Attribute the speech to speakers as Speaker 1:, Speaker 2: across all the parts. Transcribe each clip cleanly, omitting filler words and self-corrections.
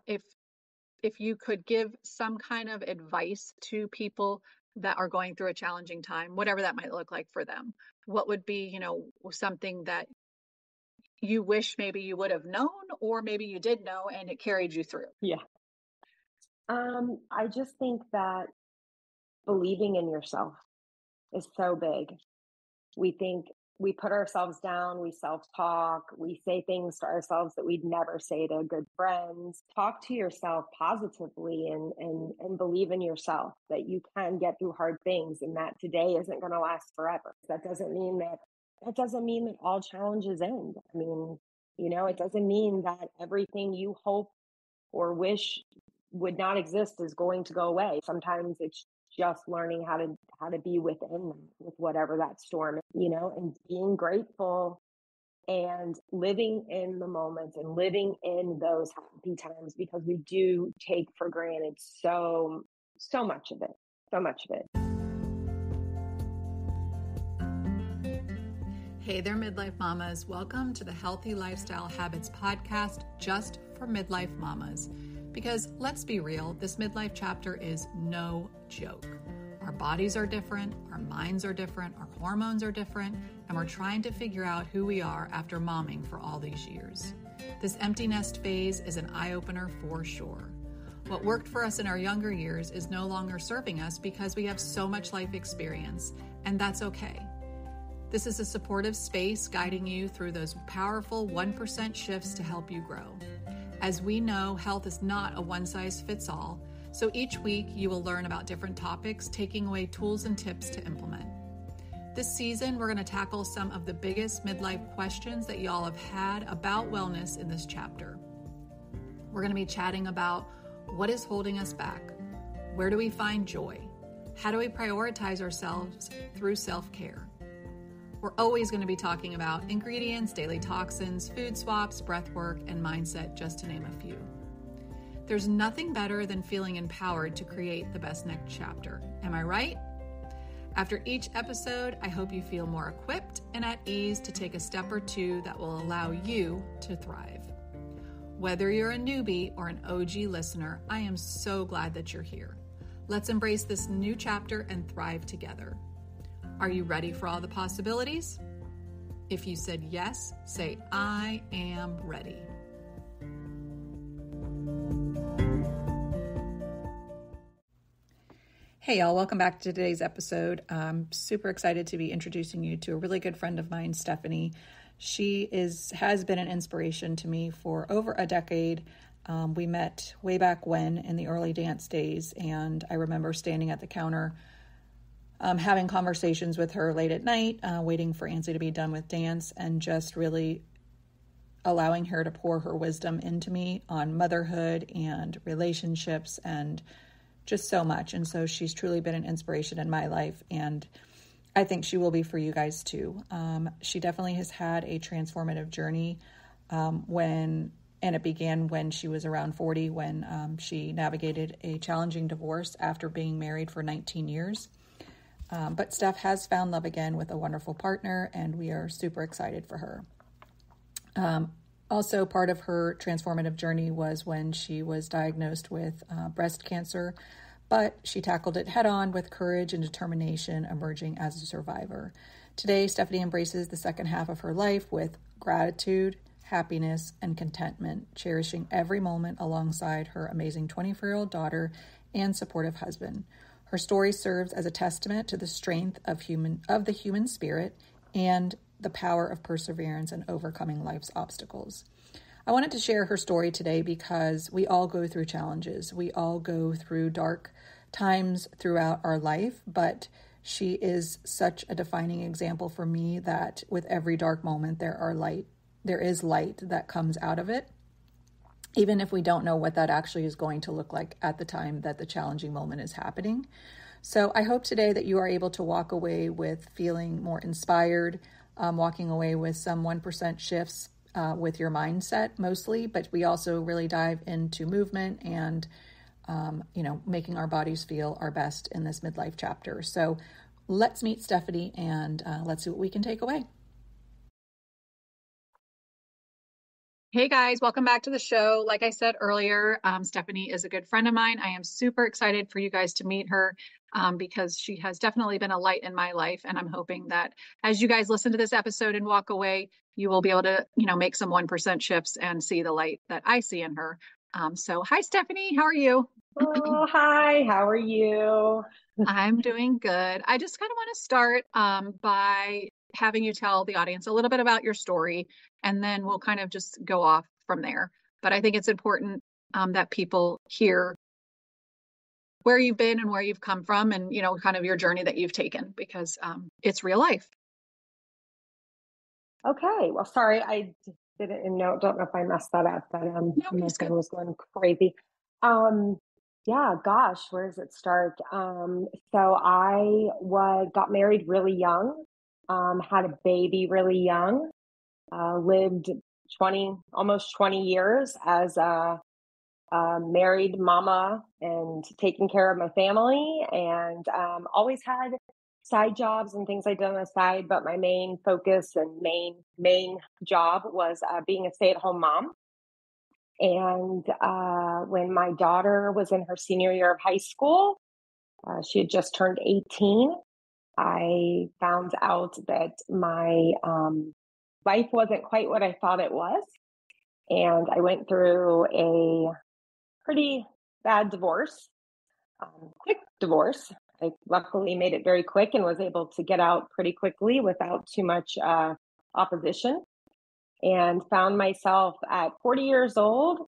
Speaker 1: if you could give some kind of advice to people that are going through a challenging time, whatever that might look like for them, what would be, something that you wish maybe you would have known, or maybe you did know and it carried you through?
Speaker 2: Yeah. I just think that believing in yourself is so big. We think we put ourselves down, we self-talk, we say things to ourselves that we'd never say to good friends. Talk to yourself positively and believe in yourself that you can get through hard things and that today isn't going to last forever. That doesn't mean that all challenges end. I mean, it doesn't mean that everything you hope or wish would not exist is going to go away. Sometimes it's just learning how to be within them, with whatever that storm is, and being grateful and living in the moment and living in those happy times, because we do take for granted so much of it. So much of it.
Speaker 1: Hey there, midlife mamas. Welcome to the Healthy Lifestyle Habits podcast, just for midlife mamas. Because let's be real, this midlife chapter is no joke. Our bodies are different, our minds are different, our hormones are different, and we're trying to figure out who we are after momming for all these years. This empty nest phase is an eye-opener for sure. What worked for us in our younger years is no longer serving us because we have so much life experience, and that's okay. This is a supportive space guiding you through those powerful 1% shifts to help you grow. As we know, health is not a one-size-fits-all, so each week you will learn about different topics, taking away tools and tips to implement. This season, we're going to tackle some of the biggest midlife questions that y'all have had about wellness in this chapter. We're going to be chatting about what is holding us back, where do we find joy, how do we prioritize ourselves through self-care. We're always going to be talking about ingredients, daily toxins, food swaps, breath work, and mindset, just to name a few. There's nothing better than feeling empowered to create the best next chapter. Am I right? After each episode, I hope you feel more equipped and at ease to take a step or two that will allow you to thrive. Whether you're a newbie or an OG listener, I am so glad that you're here. Let's embrace this new chapter and thrive together. Are you ready for all the possibilities? If you said yes, say, I am ready. Hey y'all, welcome back to today's episode. I'm super excited to be introducing you to a really good friend of mine, Stephanie. She has been an inspiration to me for over a decade. We met way back when in the early dance days, and I remember standing at the counter having conversations with her late at night, waiting for Ansley to be done with dance, and just really allowing her to pour her wisdom into me on motherhood and relationships and just so much. And so she's truly been an inspiration in my life, and I think she will be for you guys too. She definitely has had a transformative journey and it began when she was around 40, when she navigated a challenging divorce after being married for 19 years. But Steph has found love again with a wonderful partner, and we are super excited for her. Also, part of her transformative journey was when she was diagnosed with breast cancer, but she tackled it head on with courage and determination, emerging as a survivor. Today, Stephanie embraces the second half of her life with gratitude, happiness, and contentment, cherishing every moment alongside her amazing 24-year-old daughter and supportive husband. Her story serves as a testament to the strength of the human spirit and the power of perseverance and overcoming life's obstacles. I wanted to share her story today because we all go through challenges. We all go through dark times throughout our life, but she is such a defining example for me that with every dark moment, there is light that comes out of it, even if we don't know what that actually is going to look like at the time that the challenging moment is happening. So I hope today that you are able to walk away with feeling more inspired, walking away with some 1% shifts with your mindset mostly, but we also really dive into movement and, making our bodies feel our best in this midlife chapter. So let's meet Stephanie and let's see what we can take away. Hey guys, welcome back to the show. Like I said earlier, Stephanie is a good friend of mine. I am super excited for you guys to meet her because she has definitely been a light in my life. And I'm hoping that as you guys listen to this episode and walk away, you will be able to, make some 1% shifts and see the light that I see in her. So, hi, Stephanie. How are you?
Speaker 2: Oh, hi, how are you?
Speaker 1: I'm doing good. I just kind of want to start by having you tell the audience a little bit about your story, and then we'll kind of just go off from there. But I think it's important that people hear where you've been and where you've come from, and kind of your journey that you've taken because it's real life.
Speaker 2: Okay, well, sorry, I didn't know, don't know if I messed that up, but
Speaker 1: No,
Speaker 2: my
Speaker 1: it's good.
Speaker 2: phone was going crazy. Um, yeah, gosh, where does it start? So I got married really young, had a baby really young, lived 20, almost 20 years as a married mama and taking care of my family, and always had side jobs and things I did on the side. But my main focus and main job was being a stay-at-home mom. And when my daughter was in her senior year of high school, she had just turned 18. I found out that my life wasn't quite what I thought it was. And I went through a pretty bad divorce, quick divorce. I luckily made it very quick and was able to get out pretty quickly without too much opposition, and found myself at 40 years old,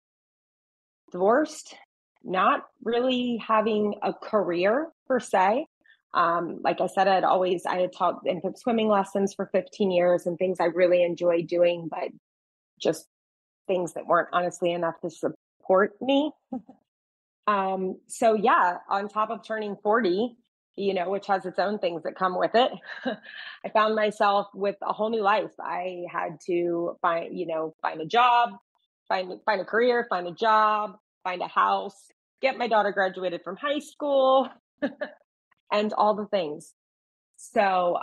Speaker 2: divorced, not really having a career per se. Like I said, I had taught infant swimming lessons for 15 years and things I really enjoyed doing, but just things that weren't honestly enough to support me. So yeah, on top of turning 40, which has its own things that come with it, I found myself with a whole new life. I had to find a job, find a career, find a job, find a house, get my daughter graduated from high school, and all the things. So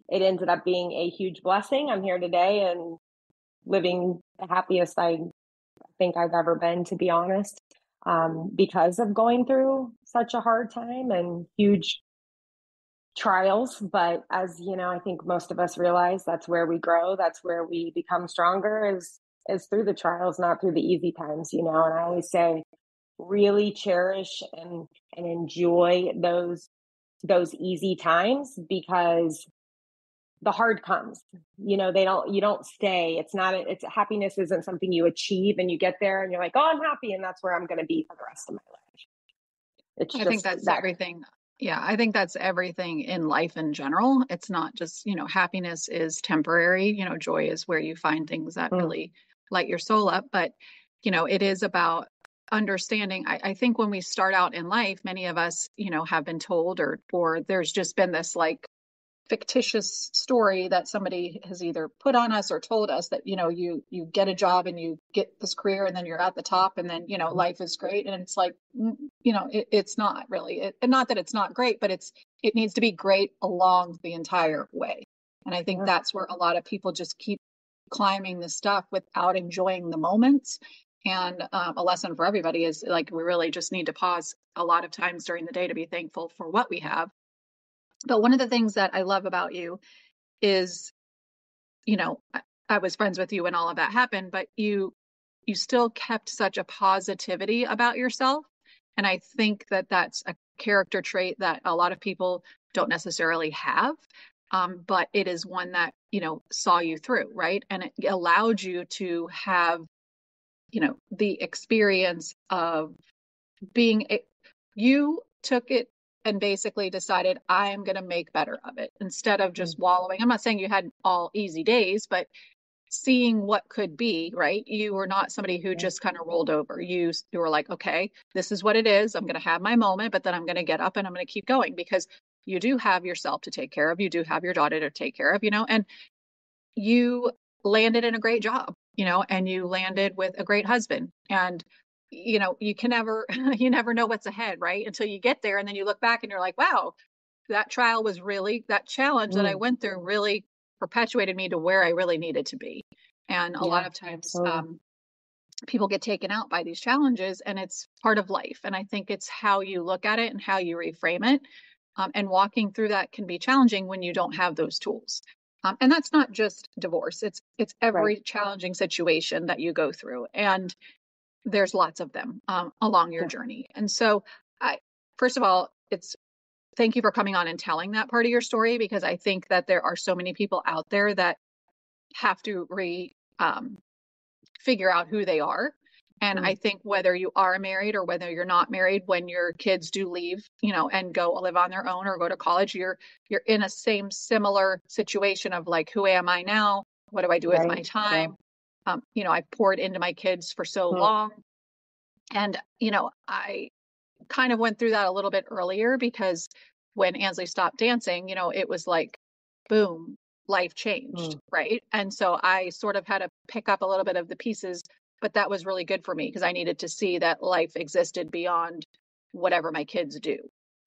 Speaker 2: it ended up being a huge blessing. I'm here today and living the happiest I think I've ever been, to be honest, because of going through such a hard time and huge trials. But as you know, I think most of us realize that's where we grow. That's where we become stronger is through the trials, not through the easy times, And I always say, really cherish and enjoy those easy times, because the hard comes, you don't stay. It's happiness isn't something you achieve and you get there and you're like, oh, I'm happy. And that's where I'm going to be for the rest of my life. It's
Speaker 1: I think
Speaker 2: just
Speaker 1: that's
Speaker 2: that.
Speaker 1: everything. Yeah, I think that's everything in life in general. It's not just, happiness is temporary. Joy is where you find things that
Speaker 2: Mm,
Speaker 1: really light your soul up. But, it is about understanding. I think when we start out in life, many of us, have been told or there's just been this like fictitious story that somebody has either put on us or told us that you get a job and you get this career and then you're at the top and then life is great, and it's like it's not really and not that it's not great, but it needs to be great along the entire way. And I think
Speaker 2: yeah.
Speaker 1: that's where a lot of people just keep climbing the stuff without enjoying the moments. And a lesson for everybody is like we really just need to pause a lot of times during the day to be thankful for what we have. But one of the things that I love about you is, I was friends with you when all of that happened, but you still kept such a positivity about yourself. And I think that that's a character trait that a lot of people don't necessarily have. But it is one that, saw you through, right? And it allowed you to have, the experience of you took it and basically decided I am going to make better of it instead of
Speaker 2: Mm,
Speaker 1: just wallowing. I'm not saying you had all easy days, but seeing what could be, right? You were not somebody who
Speaker 2: yeah.
Speaker 1: just kind of rolled over. You were like, okay, this is what it is. I'm going to have my moment, but then I'm going to get up and I'm going to keep going because you do have yourself to take care of. You do have your daughter to take care of, and you landed in a great job, and you landed with a great husband. And, you can never, you never know what's ahead, right? Until you get there and then you look back and you're like, wow, that challenge that I
Speaker 2: Mm,
Speaker 1: went through really perpetuated me to where I really needed to be. And a lot
Speaker 2: yeah,
Speaker 1: of times,
Speaker 2: absolutely.
Speaker 3: people get taken out by these challenges, and it's part of life. And I think it's how you look at it and how you reframe it. And walking through that can be challenging when you don't have those tools. And that's not just divorce. It's
Speaker 2: Right.
Speaker 3: every challenging situation that you go through. And there's lots of them along your
Speaker 2: Yeah.
Speaker 3: journey. And so I, first of all, it's thank you for coming on and telling that part of your story, because I think that there are so many people out there that have to figure out who they are. And I
Speaker 2: Mm.
Speaker 3: think whether you are married or whether you're not married, when your kids do leave, and go live on their own or go to college, you're in a similar situation of like, who am I now? What do I do with
Speaker 2: Right.
Speaker 3: my
Speaker 2: Yeah.
Speaker 3: time? I've poured into my kids for so
Speaker 2: Mm.
Speaker 3: long. And, I kind of went through that a little bit earlier, because when Ansley stopped dancing, it was like, boom, life changed,
Speaker 2: Mm.
Speaker 3: right? And so I sort of had to pick up a little bit of the pieces, but that was really good for me because I needed to see that life existed beyond whatever my kids do.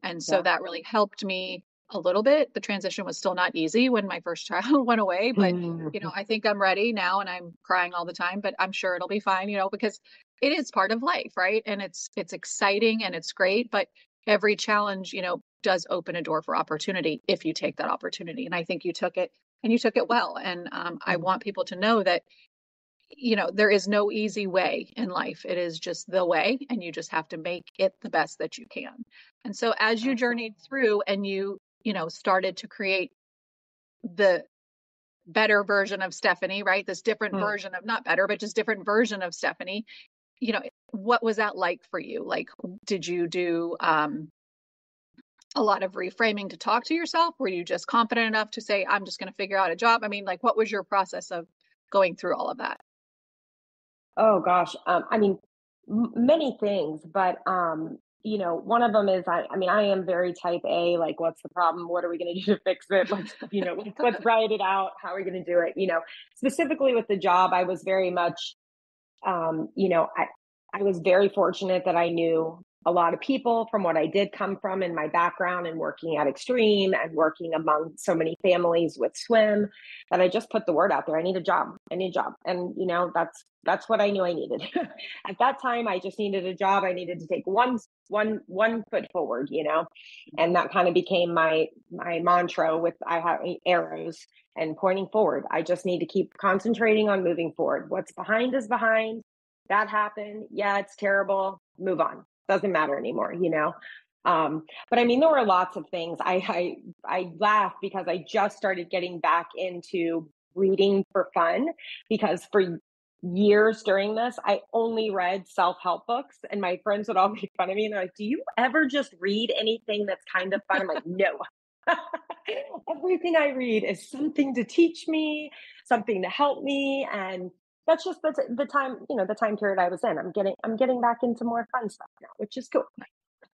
Speaker 3: And so
Speaker 2: Yeah.
Speaker 3: that really helped me a little bit. The transition was still not easy when my first child went away, but I think I'm ready now, and I'm crying all the time, but I'm sure it'll be fine, because it is part of life, right? And it's exciting and it's great, but every challenge, does open a door for opportunity if you take that opportunity. And I think you took it, and you took it well. And I
Speaker 2: Mm.
Speaker 3: want people to know that, there is no easy way in life. It is just the way, and you just have to make it the best that you can. And so as you
Speaker 2: Absolutely.
Speaker 3: journeyed through and you started to create the better version of Stephanie, right? This different
Speaker 2: Mm.
Speaker 3: version of, not better, but just different version of Stephanie, what was that like for you? Like, did you do a lot of reframing to talk to yourself? Were you just confident enough to say, I'm just going to figure out a job? I mean, like, what was your process of going through all of that?
Speaker 2: Oh gosh. I mean, many things, but one of them is I mean, I am very type A. Like, what's the problem? What are we going to do to fix it? Let's write it out. How are we going to do it? Specifically with the job, I was very much um, you know, I I was very fortunate that I knew a lot of people from what I did come from in my background and working at Extreme and working among so many families with swim that I just put the word out there. I need a job. I need a job. And that's what I knew I needed. At that time I just needed a job. I needed to take one foot forward, and that kind of became my mantra with I have arrows and pointing forward. I just need to keep concentrating on moving forward. What's behind is behind. That happened. Yeah, it's terrible. Move on. Doesn't matter anymore. But I mean, there were lots of things. I laugh because I just started getting back into reading for fun because for years during this, I only read self-help books, and my friends would all make fun of me. And they're like, "Do you ever just read anything that's kind of fun?" I'm like, "No." Everything I read is something to teach me, something to help me, and that's just the time, the time period I was in. I'm getting back into more fun stuff now, which is cool.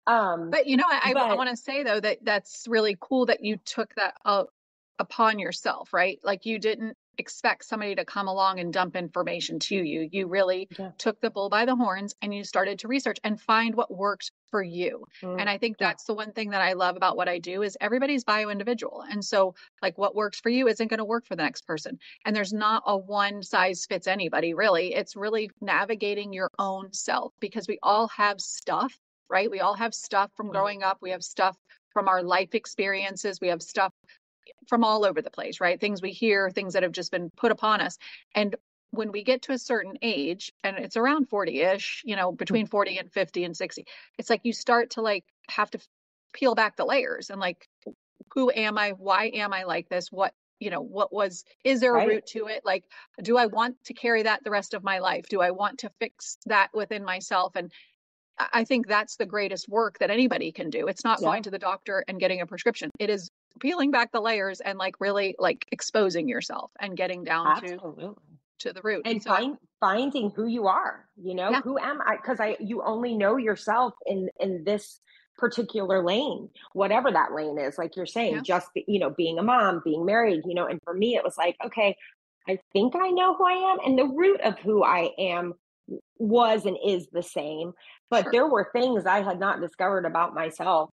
Speaker 2: Um,
Speaker 3: But I
Speaker 2: but
Speaker 3: want to say though that that's really cool that you took that upon yourself, right? Like you didn't expect somebody to come along and dump information to you. You really
Speaker 2: yeah,
Speaker 3: took the bull by the horns and you started to research and find what worked for you. And I think
Speaker 2: yeah,
Speaker 3: that's the one thing that I love about what I do is everybody's bio individual. And so like what works for you isn't going to work for the next person. And there's not a one size fits anybody really. It's really navigating your own self because we all have stuff, right? We all have stuff from
Speaker 2: mm,
Speaker 3: growing up. We have stuff from our life experiences. We have stuff from all over the place, right? Things we hear, things that have just been put upon us. And when we get to a certain age, and it's around 40-ish,
Speaker 2: mm,
Speaker 3: between 40 and 50 and 60, it's like you start to like have to peel back the layers and like, who am I? Why am I like this? Is there a
Speaker 2: right,
Speaker 3: root to it? Like, do I want to carry that the rest of my life? Do I want to fix that within myself? And I think that's the greatest work that anybody can do. It's not
Speaker 2: yeah,
Speaker 3: going to the doctor and getting a prescription. It is peeling back the layers and like really like exposing yourself and getting down
Speaker 2: absolutely.
Speaker 3: to the root.
Speaker 2: And
Speaker 3: So
Speaker 2: finding who you are,
Speaker 3: yeah,
Speaker 2: who am I? Because you only know yourself in this particular lane, whatever that lane is. Like you're saying,
Speaker 3: yeah,
Speaker 2: just being a mom, being married, and for me, it was like, okay, I think I know who I am, and the root of who I am was and is the same. But
Speaker 3: sure.
Speaker 2: there were things I had not discovered about myself.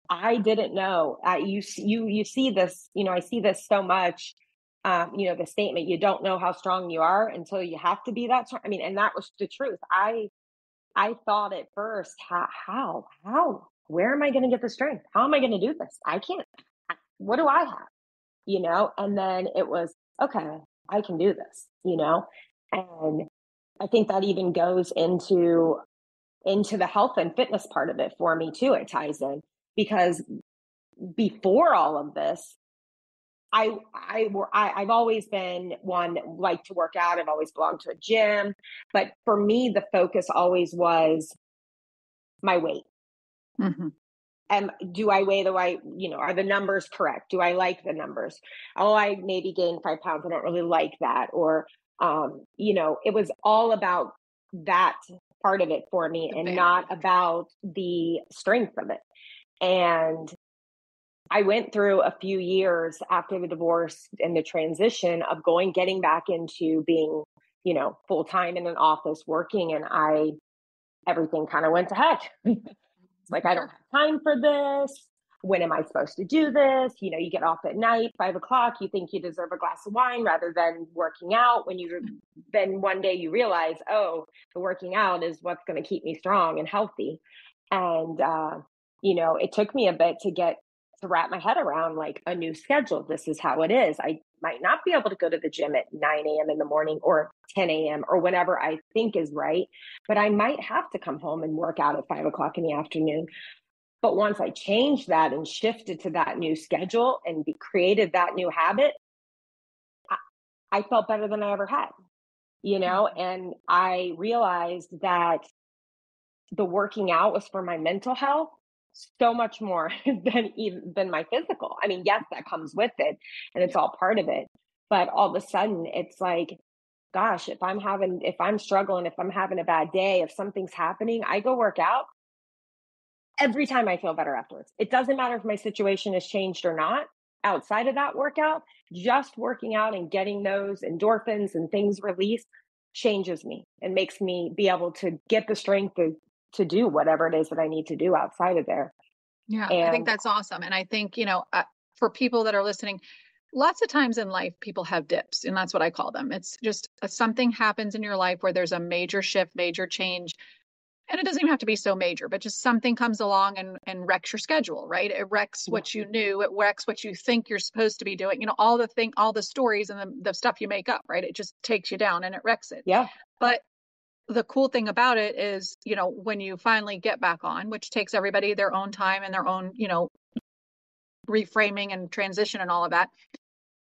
Speaker 2: I didn't know. You see this, I see this so much the statement, you don't know how strong you are until you have to be that strong. I mean, and that was the truth. I thought at first, where am I going to get the strength? How am I going to do this? I can't. What do I have? And then it was, okay, I can do this, and I think that even goes into the health and fitness part of it for me too. It ties in because before all of this, I've always been one that liked to work out. I've always belonged to a gym, but for me, the focus always was my weight.
Speaker 3: Mm-hmm.
Speaker 2: And do I weigh the right, are the numbers correct? Do I like the numbers? Oh, I maybe gained 5 pounds. I don't really like that. Or, it was all about that part of it for me and not about the strength of it. And I went through a few years after the divorce and the transition of getting back into being, full time in an office working, and everything kind of went to heck. Like, I don't have time for this. When am I supposed to do this? You get off at night, 5 o'clock, you think you deserve a glass of wine rather than working out. Then one day you realize, oh, the working out is what's going to keep me strong and healthy. And, it took me a bit to wrap my head around like a new schedule. This is how it is. I might not be able to go to the gym at 9 a.m. in the morning or 10 a.m. or whatever I think is right, but I might have to come home and work out at 5 o'clock in the afternoon. But once I changed that and shifted to that new schedule and created that new habit, I felt better than I ever had, and I realized that the working out was for my mental health so much more than my physical. I mean, yes, that comes with it and it's all part of it. But all of a sudden it's like, gosh, if I'm struggling, if I'm having a bad day, if something's happening, I go work out. Every time I feel better afterwards. It doesn't matter if my situation has changed or not outside of that workout, just working out and getting those endorphins and things released changes me and makes me be able to get the strength to do whatever it is that I need to do outside of there.
Speaker 3: Yeah, I think that's awesome. And I think, for people that are listening, lots of times in life, people have dips, and that's what I call them. It's just something happens in your life where there's a major shift, major change. And it doesn't even have to be so major, but just something comes along and wrecks your schedule, right? It wrecks what you knew. It wrecks what you think you're supposed to be doing. All the stories and the stuff you make up, right? It just takes you down and it wrecks it.
Speaker 2: Yeah.
Speaker 3: But the cool thing about it is, when you finally get back on, which takes everybody their own time and their own, reframing and transition and all of that,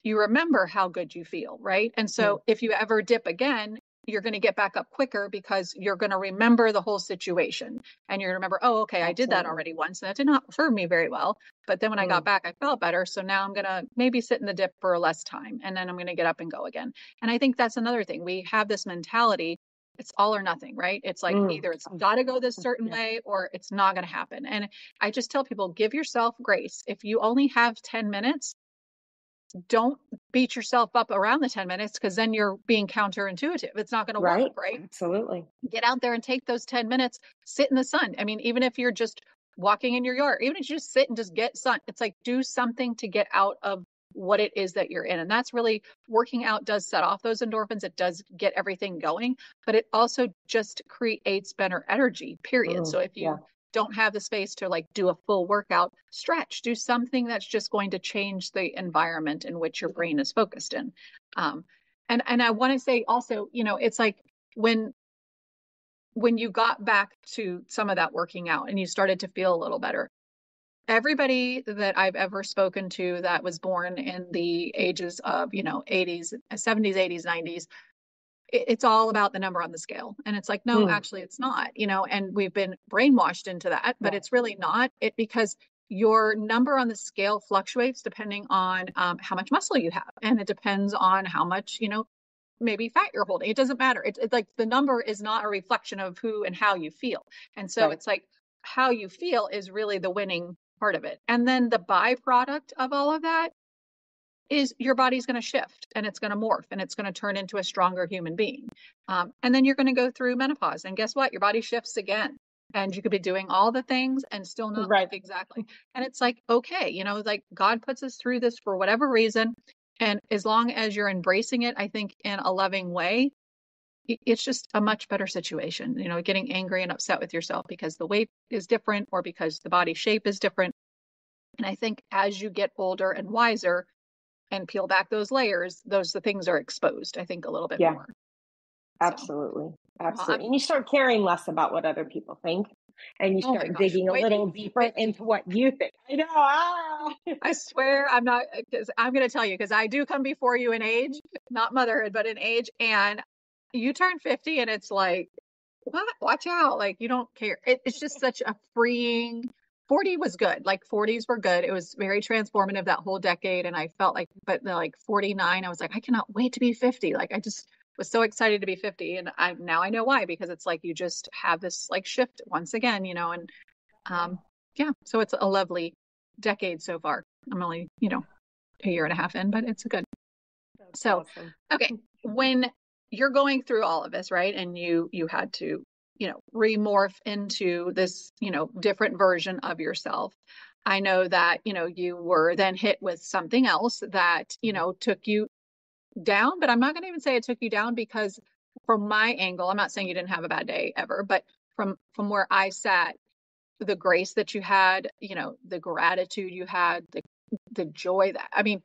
Speaker 3: you remember how good you feel, right? And so if you ever dip again, you're going to get back up quicker because you're going to remember the whole situation. And you're going to remember, oh, okay, I did that already once. And that did not serve me very well. But then when I got back, I felt better. So now I'm going to maybe sit in the dip for less time. And then I'm going to get up and go again. And I think that's another thing. We have this mentality. It's all or nothing, right? It's like either it's got to go this certain way or it's not going to happen. And I just tell people, give yourself grace. If you only have 10 minutes, don't beat yourself up around the 10 minutes because then you're being counterintuitive. It's not going to work, right?
Speaker 2: Absolutely.
Speaker 3: Get out there and take those 10 minutes, sit in the sun. I mean, even if you're just walking in your yard, even if you just sit and just get sun, it's like do something to get out of what it is that you're in. And that's really, working out does set off those endorphins. It does get everything going, but it also just creates better energy, period. So if you don't have the space to like do a full workout, stretch, do something that's just going to change the environment in which your brain is focused in. And I want to say also, it's like when you got back to some of that working out and you started to feel a little better, everybody that I've ever spoken to that was born in the ages of, 80s, 70s, 80s, 90s, it's all about the number on the scale. And it's like, no, actually it's not, and we've been brainwashed into that, but it's really not it, because your number on the scale fluctuates depending on how much muscle you have. And it depends on how much, maybe fat you're holding. It doesn't matter. It's like the number is not a reflection of who and how you feel. And so it's like how you feel is really the winning part of it. And then the byproduct of all of that is your body's going to shift and it's going to morph and it's going to turn into a stronger human being. And then you're going to go through menopause. And guess what? Your body shifts again. And you could be doing all the things and still not look exactly. And it's like, okay, like God puts us through this for whatever reason. And as long as you're embracing it, I think in a loving way, it's just a much better situation. You know, getting angry and upset with yourself because the weight is different or because the body shape is different. And I think as you get older and wiser and peel back those layers, the things are exposed, I think, a little bit
Speaker 2: Yeah,
Speaker 3: more.
Speaker 2: absolutely.
Speaker 3: Well,
Speaker 2: Absolutely. And you start caring less about what other people think, and you
Speaker 3: oh my
Speaker 2: start
Speaker 3: gosh,
Speaker 2: digging a little deeper into what you think. I know.
Speaker 3: I swear I'm not, because I'm going to tell you, because I do come before you in age, not motherhood, but in age. And you turn 50 and it's like, what? Watch out. Like, you don't care. It's just such a freeing. 40 was good. Like 40s were good. It was very transformative that whole decade. And I felt like, but like 49, I was like, I cannot wait to be 50. Like, I just was so excited to be 50. And now I know why, because it's like you just have this like shift once again, and yeah, so it's a lovely decade so far. I'm only, a year and a half in, but it's good.
Speaker 2: That's
Speaker 3: So,
Speaker 2: awesome.
Speaker 3: okay, when you're going through all of this, right? And you had to, remorph into this, different version of yourself. I know that, you were then hit with something else that, took you down, but I'm not going to even say it took you down, because from my angle, I'm not saying you didn't have a bad day ever, but from where I sat, the grace that you had, the gratitude you had, the joy that, I mean,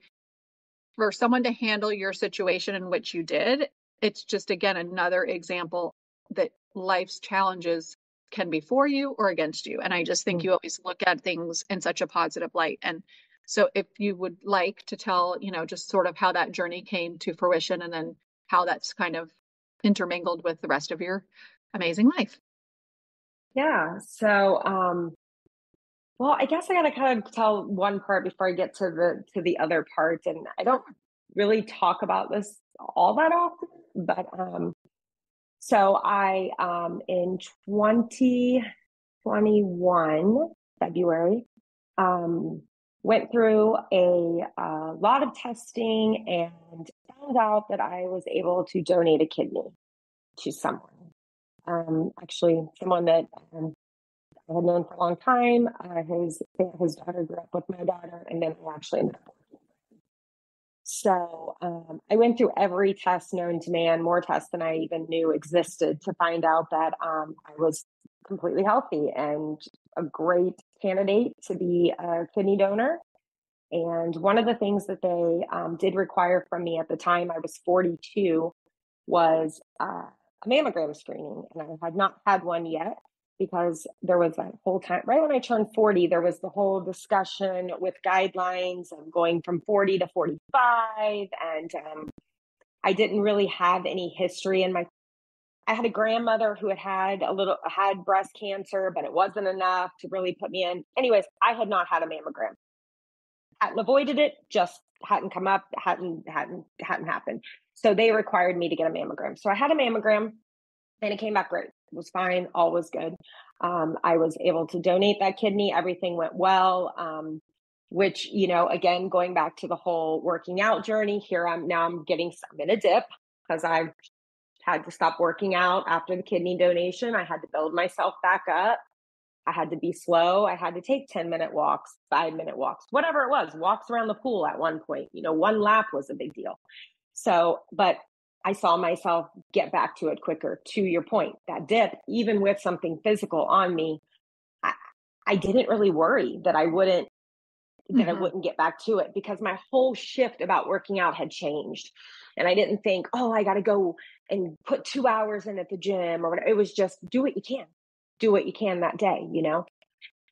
Speaker 3: for someone to handle your situation in which you did, it's just, again, another example that life's challenges can be for you or against you. And I just think you always look at things in such a positive light. And so if you would like to tell, just sort of how that journey came to fruition and then how that's kind of intermingled with the rest of your amazing life.
Speaker 2: Yeah. So, well, I guess I gotta kind of tell one part before I get to the other part. And I don't really talk about this all that often, but so I in 2021 February went through a lot of testing and found out that I was able to donate a kidney to someone. Actually, someone that I had known for a long time. His daughter grew up with my daughter, and then I actually ended up working. So I went through every test known to man, more tests than I even knew existed, to find out that I was completely healthy and a great candidate to be a kidney donor. And one of the things that they did require from me at the time I was 42 was a mammogram screening. And I had not had one yet, because there was that whole time, right when I turned 40, there was the whole discussion with guidelines of going from 40 to 45. And I didn't really have any history I had a grandmother who had breast cancer, but it wasn't enough to really put me in. Anyways, I had not had a mammogram. Hadn't avoided it, just hadn't come up, hadn't happened. So they required me to get a mammogram. So I had a mammogram and it came back great. It was fine. All was good. I was able to donate that kidney. Everything went well. Which, again, going back to the whole working out journey here, I'm in a dip, because I've had to stop working out after the kidney donation. I had to build myself back up. I had to be slow. I had to take 10-minute walks, 5-minute walks, whatever it was, walks around the pool at one point. One lap was a big deal. So, but I saw myself get back to it quicker. To your point, that dip, even with something physical on me, I didn't really worry that I wouldn't get back to it, because my whole shift about working out had changed. And I didn't think, oh, I got to go and put 2 hours in at the gym or whatever. It was just do what you can that day,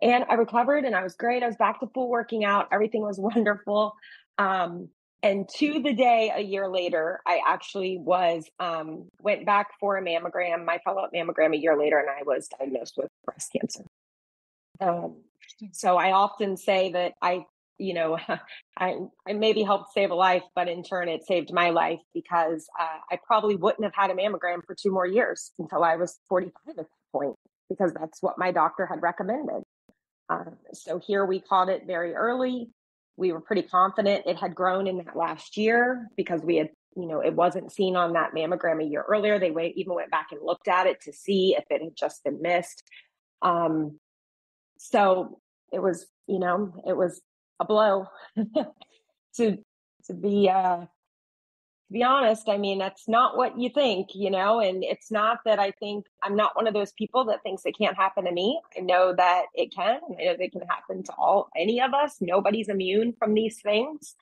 Speaker 2: And I recovered and I was great. I was back to full working out. Everything was wonderful. And to the day a year later, I actually went back for a mammogram, my follow-up mammogram a year later, and I was diagnosed with breast cancer. So I often say that I maybe helped save a life, but in turn it saved my life, because I probably wouldn't have had a mammogram for 2 more years until I was 45 at that point, because that's what my doctor had recommended. So here we caught it very early. We were pretty confident it had grown in that last year, because we had, it wasn't seen on that mammogram a year earlier. They even went back and looked at it to see if it had just been missed. So it was a blow to to be honest, I mean, that's not what you think, and it's not that I think I'm not one of those people that thinks it can't happen to me. I know that it can. I know that it can happen to any of us. Nobody's immune from these things.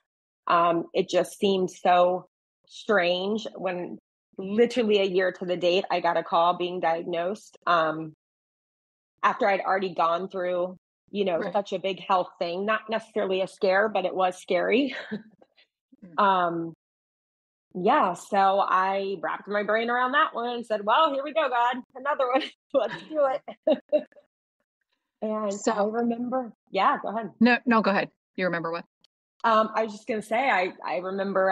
Speaker 2: It just seems so strange when literally a year to the date, I got a call being diagnosed after I'd already gone through,
Speaker 3: Right.
Speaker 2: such a big health thing, not necessarily a scare, but it was scary. Yeah, so I wrapped my brain around that one and said, well, here we go, God, another one. Let's do it. And I
Speaker 3: So,
Speaker 2: remember, yeah, go ahead.
Speaker 3: no, go ahead. You remember what?
Speaker 2: I was just going to say, I remember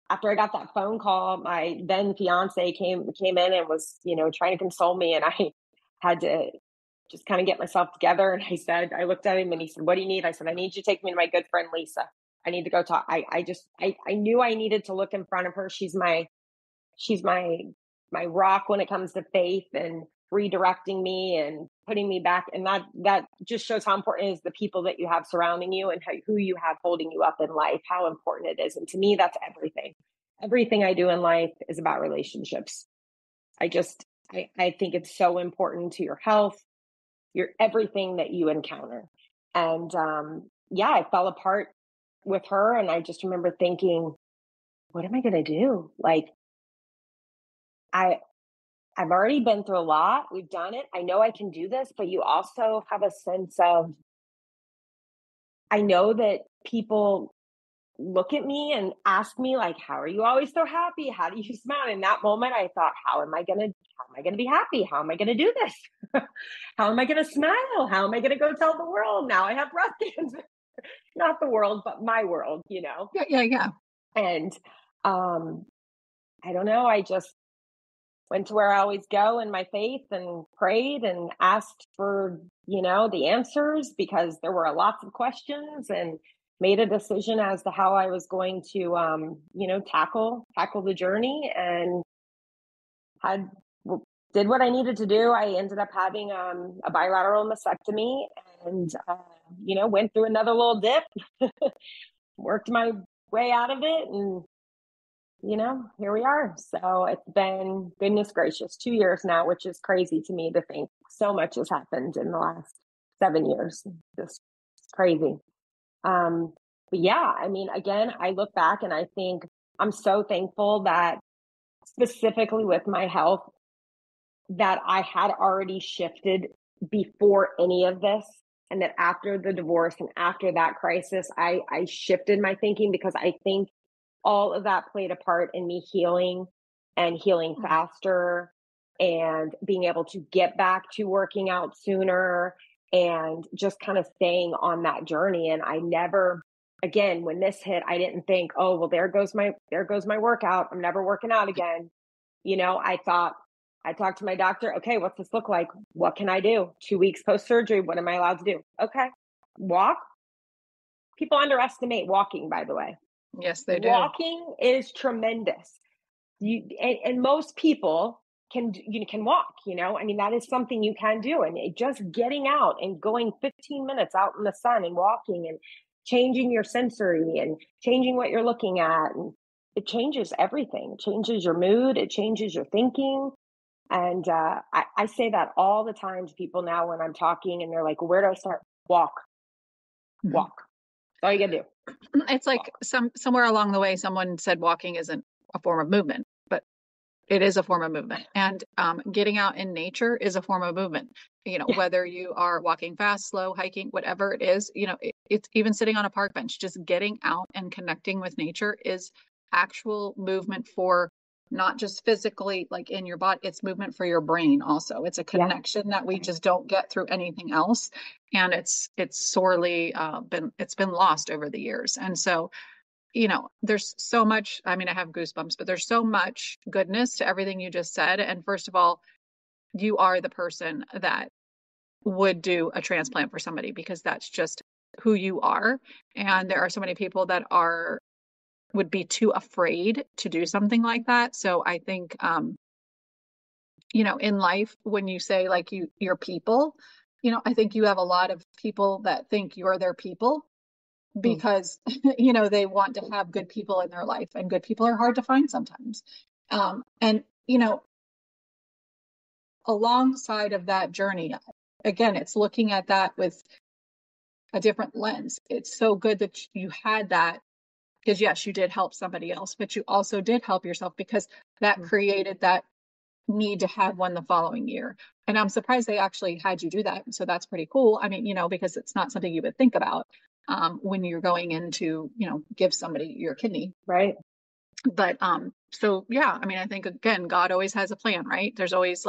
Speaker 2: after I got that phone call, my then fiance came in and was, trying to console me. And I had to just kind of get myself together. And I looked at him and he said, what do you need? I said, I need you to take me to my good friend, Lisa. I need to go talk. I knew I needed to look in front of her. She's my rock when it comes to faith and redirecting me and putting me back. And that just shows how important it is, the people that you have surrounding you and who you have holding you up in life, how important it is. And to me, that's everything. Everything I do in life is about relationships. I think it's so important to your health, your everything that you encounter. And yeah, I fell apart with her. And I just remember thinking, what am I going to do? Like, I've already been through a lot. We've done it. I know I can do this, but you also have a sense of, I know that people look at me and ask me like, how are you always so happy? How do you smile? In that moment, I thought, how am I going to be happy? How am I going to do this? How am I going to smile? How am I going to go tell the world now I have breast cancer? Not the world, but my world,
Speaker 3: Yeah.
Speaker 2: And I don't know. I just went to where I always go in my faith and prayed and asked for, the answers, because there were lots of questions, and made a decision as to how I was going to, tackle the journey, and did what I needed to do. I ended up having a bilateral mastectomy, and, went through another little dip, worked my way out of it, and here we are. So it's been, goodness gracious, 2 years now, which is crazy to me to think so much has happened in the last 7 years. Just crazy. But yeah, I mean, again, I look back and I think I'm so thankful that specifically with my health, that I had already shifted before any of this. And that after the divorce and after that crisis, I shifted my thinking, because I think all of that played a part in me healing faster, and being able to get back to working out sooner, and just kind of staying on that journey. And I never, again, when this hit, I didn't think, oh, well, there goes my workout. I'm never working out again. I talked to my doctor. Okay, what's this look like? What can I do? 2 weeks post-surgery. What am I allowed to do? Okay. Walk. People underestimate walking, by the way.
Speaker 3: Yes, they do.
Speaker 2: Walking is tremendous. And most people can walk, I mean, that is something you can do. And just getting out and going 15 minutes out in the sun and walking and changing your sensory and changing what you're looking at. And it changes everything. It changes your mood. It changes your thinking. And I say that all the time to people now when I'm talking, and they're like, where do I start? Walk. Walk. That's all you gotta do.
Speaker 3: It's like somewhere along the way, someone said walking isn't a form of movement, but it is a form of movement. And getting out in nature is a form of movement. Whether you are walking fast, slow, hiking, whatever it is, it's even sitting on a park bench, just getting out and connecting with nature is actual movement for not just physically like in your body, it's movement for your brain also. It's a connection that we just don't get through anything else. And it's sorely been lost over the years. And so, there's so much, I mean, I have goosebumps, but there's so much goodness to everything you just said. And first of all, you are the person that would do a transplant for somebody, because that's just who you are. And there are so many people that would be too afraid to do something like that. So I think, in life, when you say like you're people, I think you have a lot of people that think you're their people. because, they want to have good people in their life, and good people are hard to find sometimes. And, alongside of that journey, again, it's looking at that with a different lens. It's so good that you had that, because yes, you did help somebody else, but you also did help yourself, because that created that need to have one the following year. And I'm surprised they actually had you do that. So that's pretty cool. I mean, because it's not something you would think about when you're going in to, give somebody your kidney.
Speaker 2: Right.
Speaker 3: But so yeah, I mean, I think again, God always has a plan, right? There's always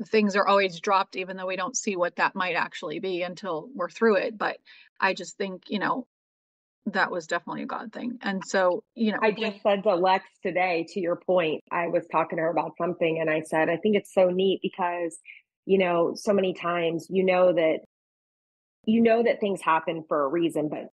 Speaker 3: things are always dropped, even though we don't see what that might actually be until we're through it. But I just think, that was definitely a God thing. And so,
Speaker 2: I just said to Lex today, to your point, I was talking to her about something, and I said, I think it's so neat because, so many times, that things happen for a reason, but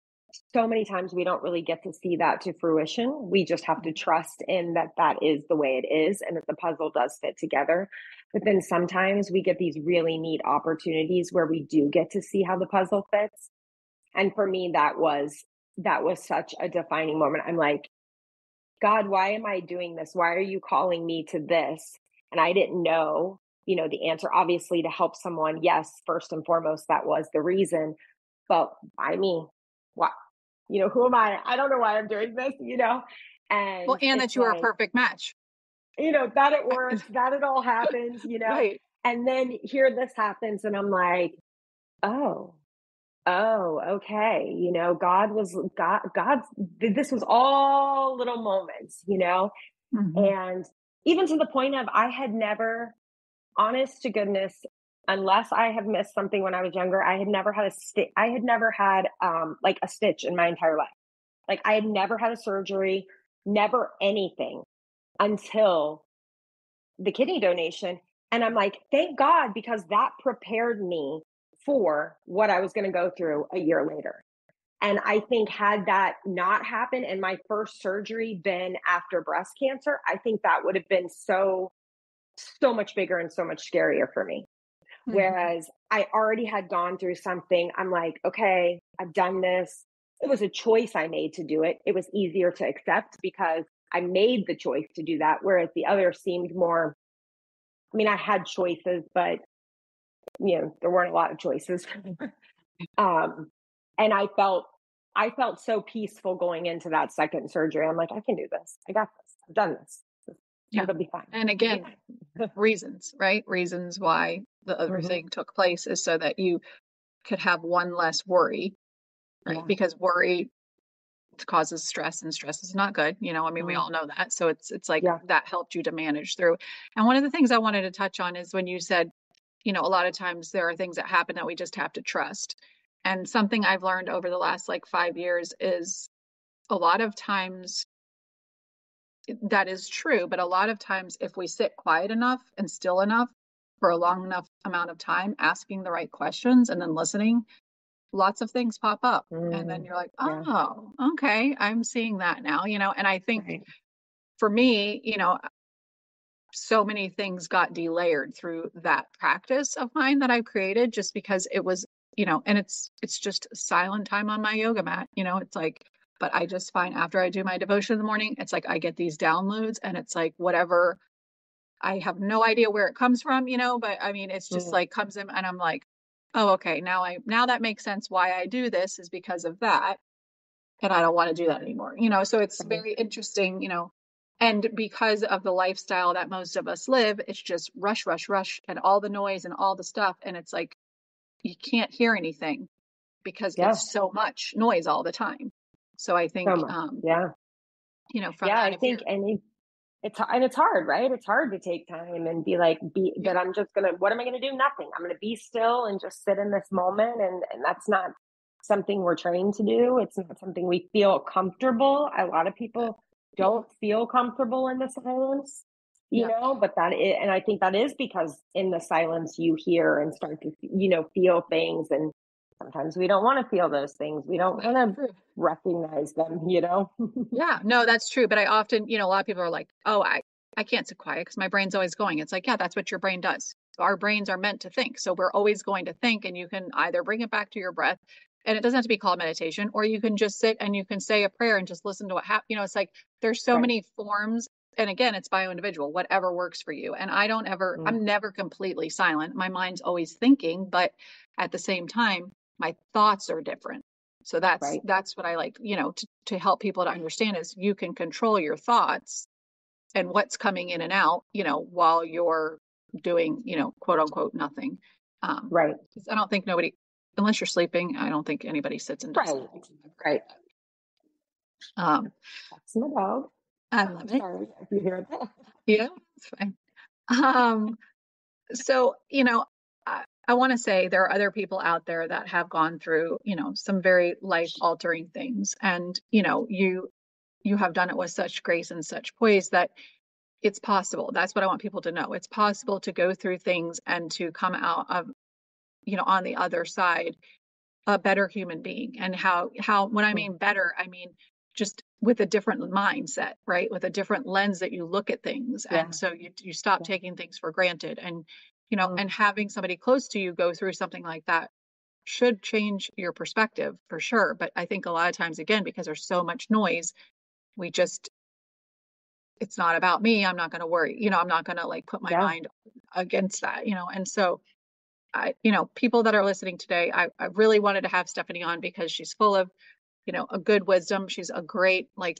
Speaker 2: so many times we don't really get to see that to fruition. We just have to trust in that is the way it is, and that the puzzle does fit together. But then sometimes we get these really neat opportunities where we do get to see how the puzzle fits. And for me, that was such a defining moment. I'm like, God, why am I doing this? Why are you calling me to this? And I didn't know, the answer. Obviously, to help someone, yes, first and foremost, that was the reason. But why me? Why? Who am I? I don't know why I'm doing this, And
Speaker 3: and that you are a perfect match.
Speaker 2: That it works, that it all happens,
Speaker 3: Right.
Speaker 2: And then here this happens, and I'm like, oh, okay. God, this was all little moments, and even to the point of, I had never, honest to goodness, unless I have missed something when I was younger, I had never had like a stitch in my entire life. Like, I had never had a surgery, never anything until the kidney donation. And I'm like, thank God, because that prepared me for what I was going to go through a year later. And I think had that not happened and my first surgery been after breast cancer, I think that would have been so much bigger and so much scarier for me. Whereas I already had gone through something. I'm like, okay, I've done this. It was a choice I made to do it. It was easier to accept because I made the choice to do that. Whereas the other seemed more, I mean, I had choices, but there weren't a lot of choices. And I felt so peaceful going into that second surgery. I'm like, I can do this. I got this. I've done this. It'll be fine.
Speaker 3: And again, reasons, right? Reasons why the other thing took place is so that you could have one less worry, right? Yeah. Because worry causes stress, and stress is not good. We all know that. So it's like that helped you to manage through. And one of the things I wanted to touch on is when you said, a lot of times there are things that happen that we just have to trust. And something I've learned over the last 5 years is a lot of times that is true, but a lot of times if we sit quiet enough and still enough for a long enough amount of time, asking the right questions and then listening, lots of things pop up. And then you're like, oh, okay, I'm seeing that now, and I think for me, so many things got delayered through that practice of mine that I've created, just because it was, and it's just silent time on my yoga mat, it's like, but I just find after I do my devotion in the morning, it's like I get these downloads, and it's like whatever, I have no idea where it comes from, but I mean, it's just like comes in, and I'm like, oh, okay, now that makes sense why I do this is because of that. And I don't want to do that anymore, so it's very interesting, and because of the lifestyle that most of us live, it's just rush, rush, rush, and all the noise and all the stuff. And it's like, you can't hear anything because it's so much noise all the time. So I think, from
Speaker 2: I think, it's hard, right? It's hard to take time and that I'm just what am I going to do? Nothing. I'm going to be still and just sit in this moment. And that's not something we're trained to do. It's not something we feel comfortable. A lot of people don't feel comfortable in the silence, but and I think that is because in the silence you hear and start to, feel things. And sometimes we don't want to feel those things. We don't want to recognize them,
Speaker 3: Yeah, no, that's true. But I often, a lot of people are like, oh, I can't sit quiet because my brain's always going. It's like, yeah, that's what your brain does. Our brains are meant to think. So we're always going to think, and you can either bring it back to your breath, and it doesn't have to be called meditation, or you can just sit and you can say a prayer and just listen to what happens. It's like there's so
Speaker 2: Right.
Speaker 3: many forms. And again, it's bio-individual, whatever works for you. And I'm never completely silent. My mind's always thinking, but at the same time, my thoughts are different. So
Speaker 2: Right.
Speaker 3: that's what I like, to help people to understand is you can control your thoughts and what's coming in and out, while you're doing, quote unquote, nothing.
Speaker 2: Right.
Speaker 3: I don't think unless you're sleeping, I don't think anybody sits and does
Speaker 2: Right. Right. That's my dog.
Speaker 3: I
Speaker 2: I'm
Speaker 3: love it.
Speaker 2: sorry if you hear that.
Speaker 3: Yeah, it's fine. Um, so, I want to say there are other people out there that have gone through, some very life altering things. And, you have done it with such grace and such poise that it's possible. That's what I want people to know. It's possible to go through things and to come out of, on the other side, a better human being. And when I mean better, I mean just with a different mindset, right? With a different lens that you look at things.
Speaker 2: Yeah.
Speaker 3: And so you stop
Speaker 2: Yeah.
Speaker 3: taking things for granted. And, and having somebody close to you go through something like that should change your perspective for sure. But I think a lot of times, again, because there's so much noise, we just, it's not about me. I'm not going to worry. I'm not going to like put my
Speaker 2: Yeah.
Speaker 3: mind against that, and so people that are listening today, I really wanted to have Stephanie on because she's full of, a good wisdom. She's a great like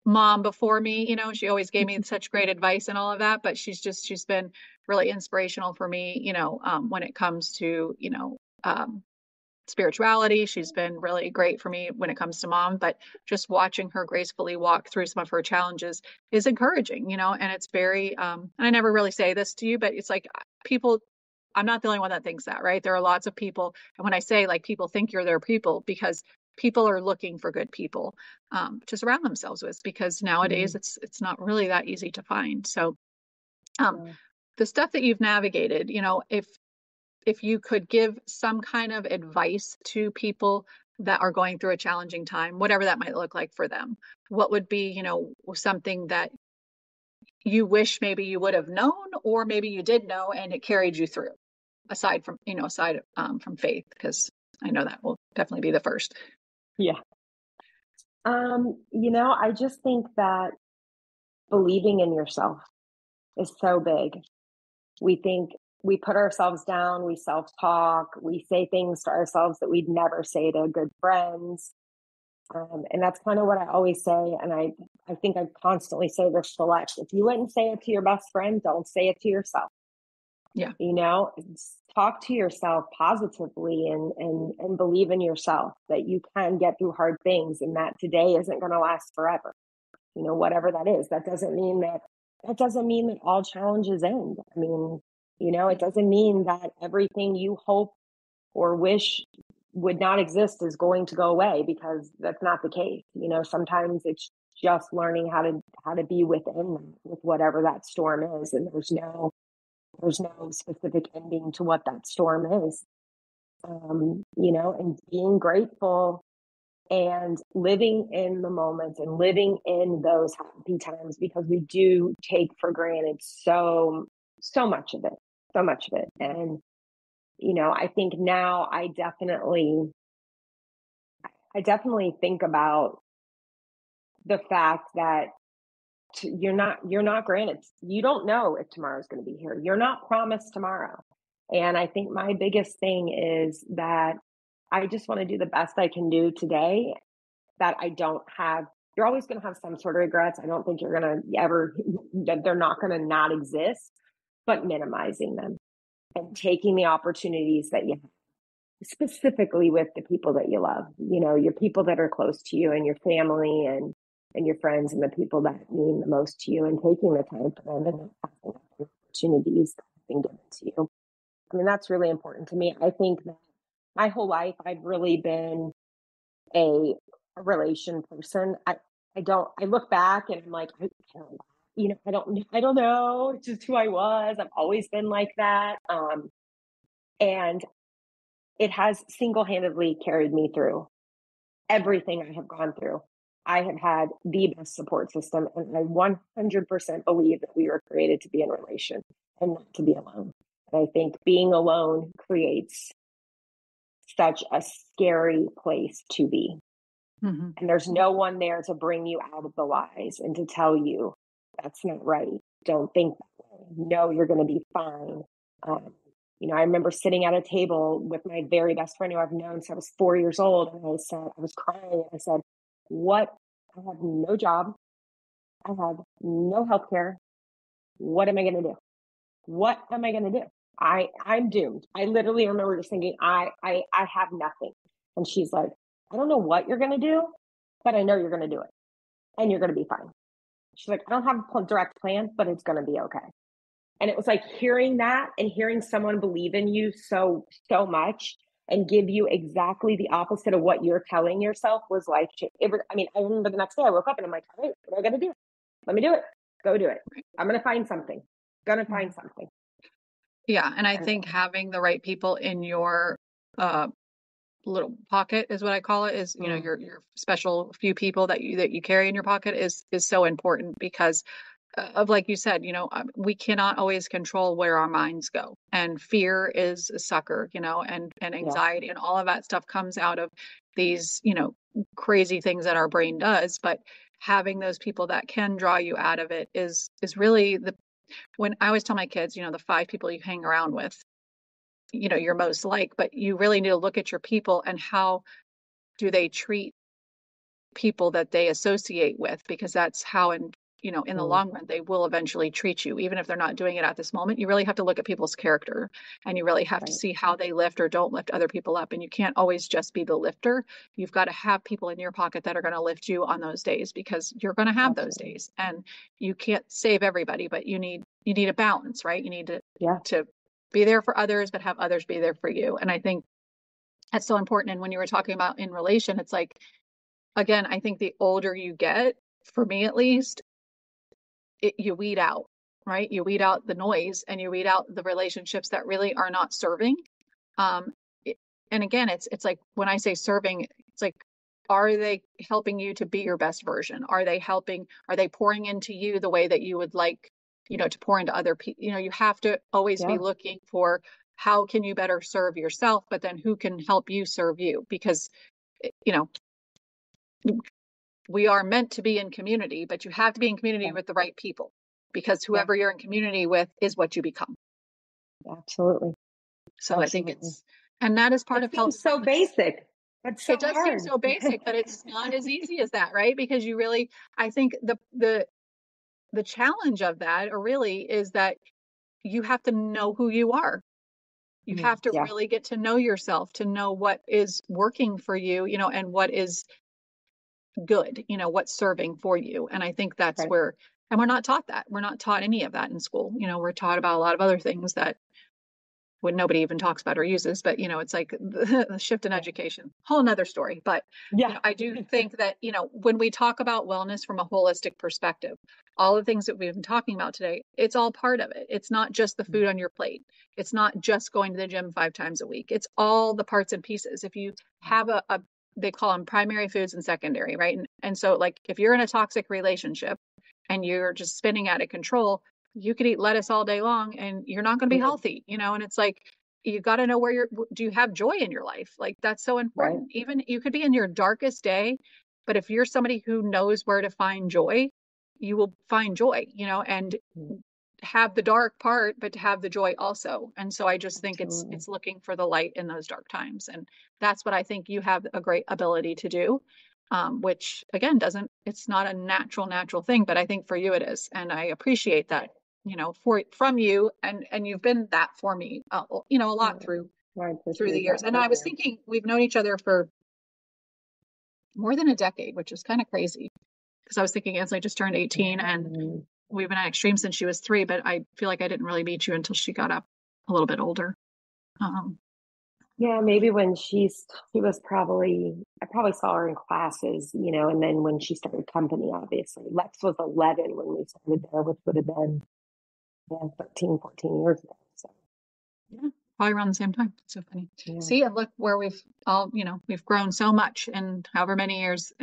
Speaker 3: mom before me, she always gave me such great advice and all of that, but she's been really inspirational for me, when it comes to, spirituality. She's been really great for me when it comes to mom, but just watching her gracefully walk through some of her challenges is encouraging, and it's very, and I never really say this to you, but it's like people, I'm not the only one that thinks that, right? There are lots of people. And when I say like people think you're their people, because people are looking for good people to surround themselves with, because nowadays it's not really that easy to find. So the stuff that you've navigated, if you could give some kind of advice to people that are going through a challenging time, whatever that might look like for them, what would be, something that you wish maybe you would have known, or maybe you did know and it carried you through, aside from, from faith, because I know that will definitely be the first.
Speaker 2: Yeah. I just think that believing in yourself is so big. We think we put ourselves down, we self-talk, we say things to ourselves that we'd never say to good friends. And that's kind of what I always say. And I think I constantly say this to Lex. If you wouldn't say it to your best friend, don't say it to yourself.
Speaker 3: Yeah.
Speaker 2: Talk to yourself positively and believe in yourself that you can get through hard things and that today isn't going to last forever. Whatever that is, that doesn't mean that all challenges end. I mean, it doesn't mean that everything you hope or wish would not exist is going to go away, because that's not the case. Sometimes it's just learning how to be within with whatever that storm is. And there's no specific ending to what that storm is. And being grateful and living in the moment and living in those happy times, because we do take for granted so much of it. And, I think now I definitely think about the fact that you're not granted, you don't know if tomorrow's going to be here. You're not promised tomorrow. And I think my biggest thing is that I just want to do the best I can do today, that I don't have, you're always going to have some sort of regrets. I don't think you're going to ever, that they're not going to not exist, but minimizing them and taking the opportunities that you have, specifically with the people that you love, your people that are close to you and your family and your friends and the people that mean the most to you, and taking the time for them and having opportunities that have been given to you. I mean, that's really important to me. I think that my whole life, I've really been a relation person. I look back and I'm like, I don't know. It's just who I was. I've always been like that. And it has single-handedly carried me through everything I have gone through. I have had the best support system, and I 100% believe that we were created to be in relation and not to be alone. And I think being alone creates such a scary place to be.
Speaker 3: Mm-hmm.
Speaker 2: And there's no one there to bring you out of the lies and to tell you that's not right. Don't think that way. No, you're going to be fine. I remember sitting at a table with my very best friend who I've known since I was 4 years old. And I was crying. And I said, what? I have no job. I have no health care. What am I going to do? What am I going to do? I'm doomed. I literally remember just thinking, I have nothing. And she's like, I don't know what you're going to do, but I know you're going to do it and you're going to be fine. She's like, I don't have a direct plan, but it's going to be okay. And it was like hearing that and hearing someone believe in you so much and give you exactly the opposite of what you're telling yourself was life changing. I remember the next day I woke up and I'm like, all right, what am I going to do? Let me do it. Go do it. I'm going to find something. Find something.
Speaker 3: Yeah. And I think having the right people in your little pocket is what I call it, is, your special few people that you carry in your pocket is so important because of, like you said, we cannot always control where our minds go, and fear is a sucker, and anxiety and all of that stuff comes out of these, crazy things that our brain does. But having those people that can draw you out of it is really when I always tell my kids, the 5 people you hang around with, you're most like, but you really need to look at your people and how do they treat people that they associate with, because that's how in the long run they will eventually treat you, even if they're not doing it at this moment. You really have to look at people's character, and you really have to see how they lift or don't lift other people up. And you can't always just be the lifter. You've got to have people in your pocket that are going to lift you on those days, because you're going to have those days, and you can't save everybody, but you need a balance, right? You need to be there for others, but have others be there for you. And I think that's so important. And when you were talking about in relation, it's like, again, I think the older you get, for me at least, you weed out, right? You weed out the noise and you weed out the relationships that really are not serving. And again, it's like when I say serving, it's like, are they helping you to be your best version? Are they pouring into you the way that you would like, to pour into other people? You have to always be looking for how can you better serve yourself, but then who can help you serve you? Because, we are meant to be in community, but you have to be in community with the right people, because whoever you're in community with is what you become.
Speaker 2: Absolutely.
Speaker 3: So I think and that is part of health.
Speaker 2: So basic. But so
Speaker 3: it does
Speaker 2: hard.
Speaker 3: seem so basic, but it's not as easy as that, right? Because you really, I think the challenge of that, or really, is that you have to know who you are. You have to really get to know yourself, to know what is working for you, and what is good, what's serving for you. And I think that's where, and we're not taught that. We're not taught any of that in school. We're taught about a lot of other things that when nobody even talks about or uses, but it's like the shift in education, whole nother story. But I do think that, when we talk about wellness from a holistic perspective, all the things that we've been talking about today, it's all part of it. It's not just the food on your plate. It's not just going to the gym 5 times a week. It's all the parts and pieces. If you have they call them primary foods and secondary, right? And so, like, if you're in a toxic relationship and you're just spinning out of control, you could eat lettuce all day long and you're not going to be healthy, and it's like, you got to know do you have joy in your life? Like, that's so important. Even you could be in your darkest day, but if you're somebody who knows where to find joy, you will find joy, and have the dark part, but to have the joy also. And so I just think it's looking for the light in those dark times. And that's what I think you have a great ability to do, which again, it's not a natural thing, but I think for you it is. And I appreciate that, from you, and you've been that for me, a lot through the years. And I was thinking, we've known each other for more than a decade, which is kind of crazy, because I was thinking Ansley just turned 18 and we've been at Extreme since she was 3, but I feel like I didn't really meet you until she got up a little bit older.
Speaker 2: Maybe when she was I probably saw her in classes, and then when she started company, obviously. Lex was 11 when we started there, which would have been 13, 14 years ago. So
Speaker 3: probably around the same time. It's so funny. See, and look where we've all, we've grown so much in however many years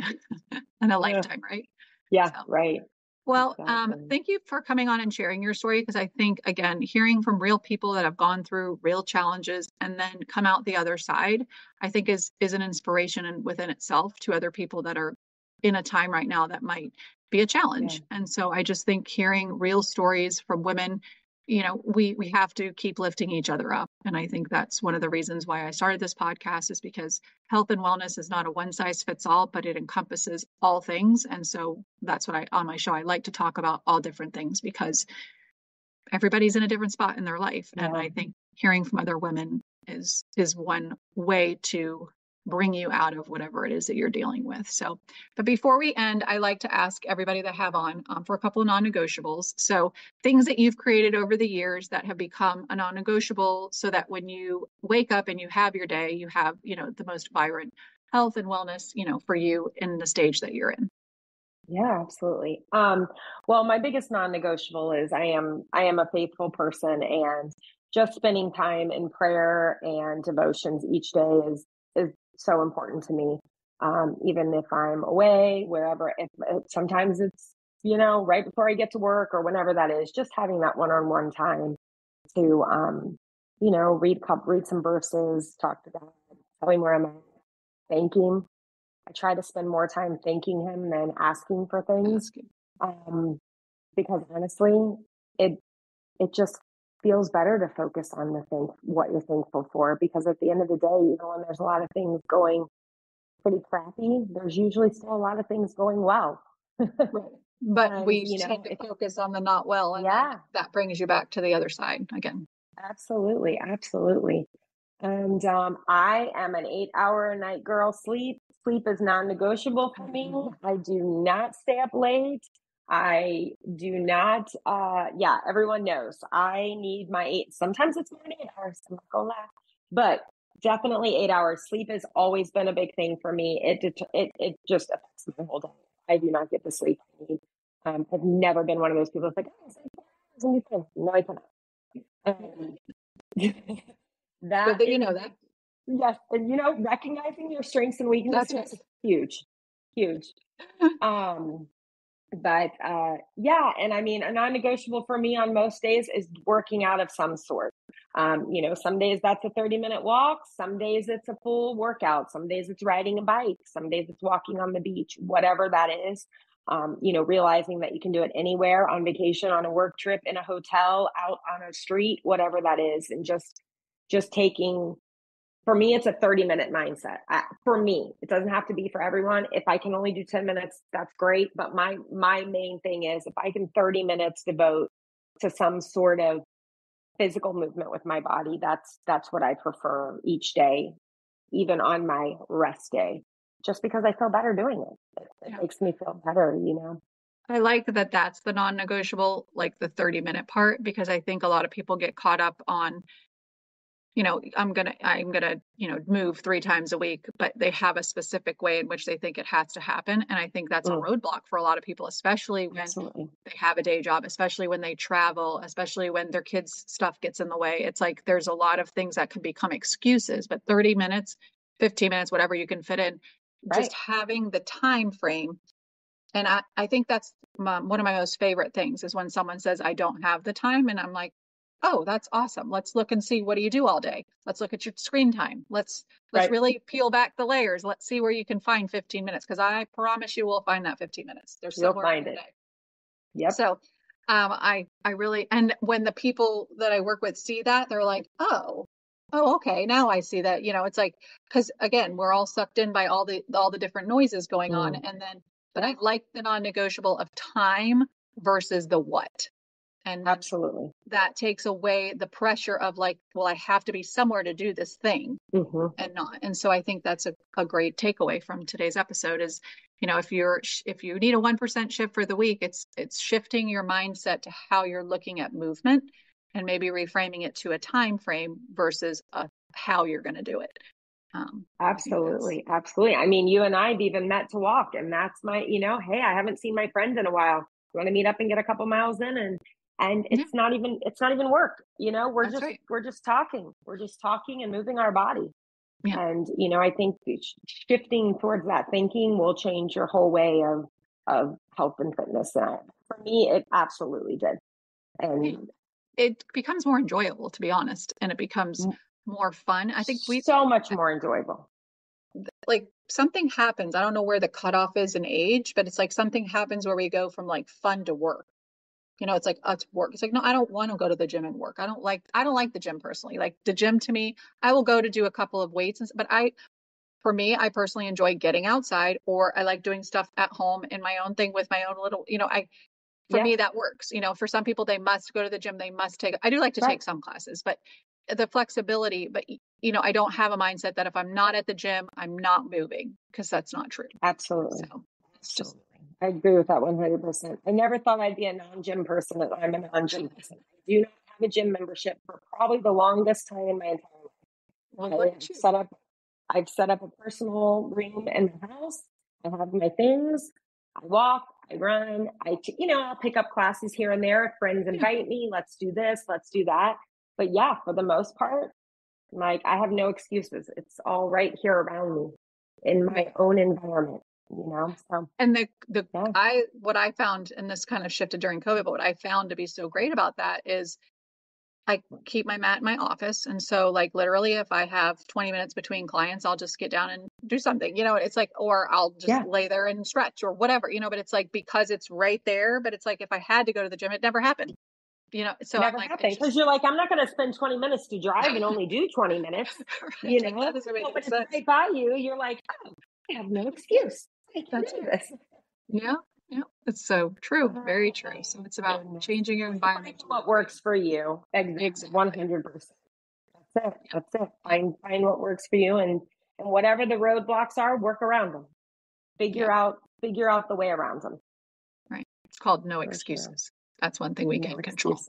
Speaker 3: in a lifetime, right?
Speaker 2: Yeah, so. Right.
Speaker 3: Well,
Speaker 2: Exactly.
Speaker 3: thank you for coming on and sharing your story, because I think, again, hearing from real people that have gone through real challenges and then come out the other side, I think is an inspiration and within itself to other people that are in a time right now that might be a
Speaker 2: Yeah.
Speaker 3: challenge. And so I just think hearing real stories from women, we have to keep lifting each other up. And I think that's one of the reasons why I started this podcast, is because health and wellness is not a one size fits all, but it encompasses all things. And so that's what on my show, I like to talk about all different things, because everybody's in a different spot in their life. And
Speaker 2: Yeah.
Speaker 3: I think hearing from other women is one way to bring you out of whatever it is that you're dealing with. So, but before we end, I like to ask everybody that have on for a couple of non-negotiables. So things that you've created over the years that have become a non-negotiable, so that when you wake up and you have your day, you have, the most vibrant health and wellness, for you in the stage that you're in.
Speaker 2: Yeah, absolutely. Well, my biggest non-negotiable is I am a faithful person, and just spending time in prayer and devotions each day is so important to me. Even if I'm away, wherever, if sometimes it's, right before I get to work or whenever that is, just having that one-on-one time to read some verses, talk to God, tell him where I'm at, thank him. I try to spend more time thanking him than asking for things. Um, because honestly, it it just feels better to focus on what you're thankful for. Because at the end of the day, even when there's a lot of things going pretty crappy, there's usually still a lot of things going well.
Speaker 3: Right. But
Speaker 2: And
Speaker 3: we tend to focus on the not well, and then
Speaker 2: yeah,
Speaker 3: that brings you back to the other side again.
Speaker 2: absolutely, absolutely. And I am an 8 hour a night girl. Sleep is non-negotiable for me. I do not stay up late. I do not. Yeah, everyone knows I need my eight. Sometimes it's more than 8 hours. I'm not gonna lie, but definitely 8 hours. Sleep has always been a big thing for me. It just affects my whole day. I do not get the sleep I need. I've never been one of those people that's like, oh, it's like 4 hours and you can. No, I cannot.
Speaker 3: Good
Speaker 2: That
Speaker 3: that you
Speaker 2: is,
Speaker 3: know that.
Speaker 2: yes, and recognizing your strengths and
Speaker 3: That's
Speaker 2: weaknesses,
Speaker 3: right.
Speaker 2: huge, huge. Um, but yeah, and I mean, a non-negotiable for me on most days is working out of some sort. Some days that's a 30-minute walk, some days it's a full workout, some days it's riding a bike, some days it's walking on the beach, whatever that is. Realizing that you can do it anywhere, on vacation, on a work trip, in a hotel, out on a street, whatever that is, and just taking, for me, it's a 30-minute mindset. For me, it doesn't have to be for everyone. If I can only do 10 minutes, that's great. But my main thing is, if I can 30 minutes devote to some sort of physical movement with my body, that's what I prefer each day, even on my rest day, just because I feel better doing it. It
Speaker 3: Yeah.
Speaker 2: makes me feel better.
Speaker 3: I like that that's the non-negotiable, like the 30-minute part, because I think a lot of people get caught up on, I'm gonna, move 3 times a week, but they have a specific way in which they think it has to happen. And I think that's a
Speaker 2: Mm,
Speaker 3: roadblock for a lot of people, especially when
Speaker 2: absolutely.
Speaker 3: they have a day job, especially when they travel, especially when their kids' stuff gets in the way. It's like there's a lot of things that can become excuses, but 30 minutes, 15 minutes, whatever you can fit in,
Speaker 2: Right.
Speaker 3: just having the time frame. And I think that's one of my most favorite things, is when someone says, I don't have the time. And I'm like, oh, that's awesome. Let's look and see, what do you do all day? Let's look at your screen time. Let's
Speaker 2: Right.
Speaker 3: really peel back the layers. Let's see where you can find 15 minutes, because I promise you will find that 15 minutes. There's
Speaker 2: You'll
Speaker 3: somewhere in
Speaker 2: find
Speaker 3: your
Speaker 2: it.
Speaker 3: day.
Speaker 2: Yep.
Speaker 3: So I really, and when the people that I work with see that, they're like, oh, okay, now I see that. It's like, because again, we're all sucked in by all the different noises going on.
Speaker 2: Mm,
Speaker 3: And then, but I like the non-negotiable of time versus the what. And then
Speaker 2: absolutely.
Speaker 3: that takes away the pressure of like, well, I have to be somewhere to do this thing
Speaker 2: Hmm.
Speaker 3: and not. And so I think that's a great takeaway from today's episode is, if you need a 1% shift for the week, it's shifting your mindset to how you're looking at movement, and maybe reframing it to a time frame versus how you're going to do it. I think that's
Speaker 2: Absolutely. Absolutely. I mean, you and I've even met to walk, and that's hey, I haven't seen my friend in a while. You want to meet up and get a couple miles in, and
Speaker 3: yeah,
Speaker 2: it's not even work. We're
Speaker 3: that's
Speaker 2: just
Speaker 3: right.
Speaker 2: we're just talking. We're just talking and moving our body.
Speaker 3: Yeah.
Speaker 2: And I think shifting towards that thinking will change your whole way of health and fitness. And For me, it absolutely did. And
Speaker 3: it becomes more enjoyable, to be honest, and it becomes more fun. I think
Speaker 2: so much more enjoyable.
Speaker 3: Like something happens. I don't know where the cutoff is in age, but it's like something happens where we go from like fun to work. It's like it's work. It's like, no, I don't want to go to the gym and work. I don't like the gym personally. Like the gym to me, I will go to do a couple of weights, but for me, I personally enjoy getting outside, or I like doing stuff at home in my own thing with my own little, for me, that works. For some people, they must go to the gym. I do like to take some classes, but the flexibility, but I don't have a mindset that if I'm not at the gym, I'm not moving, because that's not true.
Speaker 2: Absolutely.
Speaker 3: So it's just,
Speaker 2: I agree with that 100%. I never thought I'd be a non-gym person, and I'm a non-gym person. I do not have a gym membership for probably the longest time in my entire life. I've set up a personal room in the house. I have my things. I walk, I run, I'll pick up classes here and there. If friends invite me, let's do this, let's do that. But yeah, for the most part, like I have no excuses. It's all right here around me in my own environment, So,
Speaker 3: and what I found, and this kind of shifted during COVID, but what I found to be so great about that is I keep my mat in my office. And so like literally if I have 20 minutes between clients, I'll just get down and do something, it's like, or I'll just lay there and stretch or whatever, but it's like, because it's right there, but it's like, if I had to go to the gym, it never happened, so
Speaker 2: never happened. Cause you're like, I'm not going to spend 20 minutes to drive and only do 20 minutes,
Speaker 3: right. That doesn't make
Speaker 2: but
Speaker 3: sense.
Speaker 2: when it's right by you, you're like, oh, I have no excuse. I can do this.
Speaker 3: Yeah. Yeah, it's so true. Very true. So it's about changing your environment.
Speaker 2: Find what works for you. Exactly. 100%. That's it. Find what works for you, and whatever the roadblocks are, work around them. Figure out the way around them.
Speaker 3: Right. It's called no excuses. Sure. That's one thing we can control.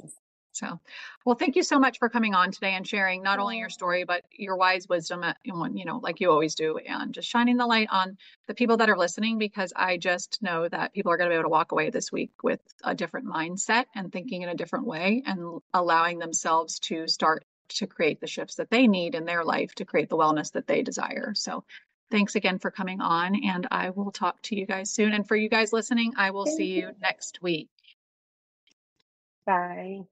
Speaker 3: So, well, thank you so much for coming on today and sharing not only your story, but your wise wisdom, like you always do, and just shining the light on the people that are listening, because I just know that people are going to be able to walk away this week with a different mindset and thinking in a different way, and allowing themselves to start to create the shifts that they need in their life to create the wellness that they desire. So thanks again for coming on, and I will talk to you guys soon. And for you guys listening, I will see you next week.
Speaker 2: Bye.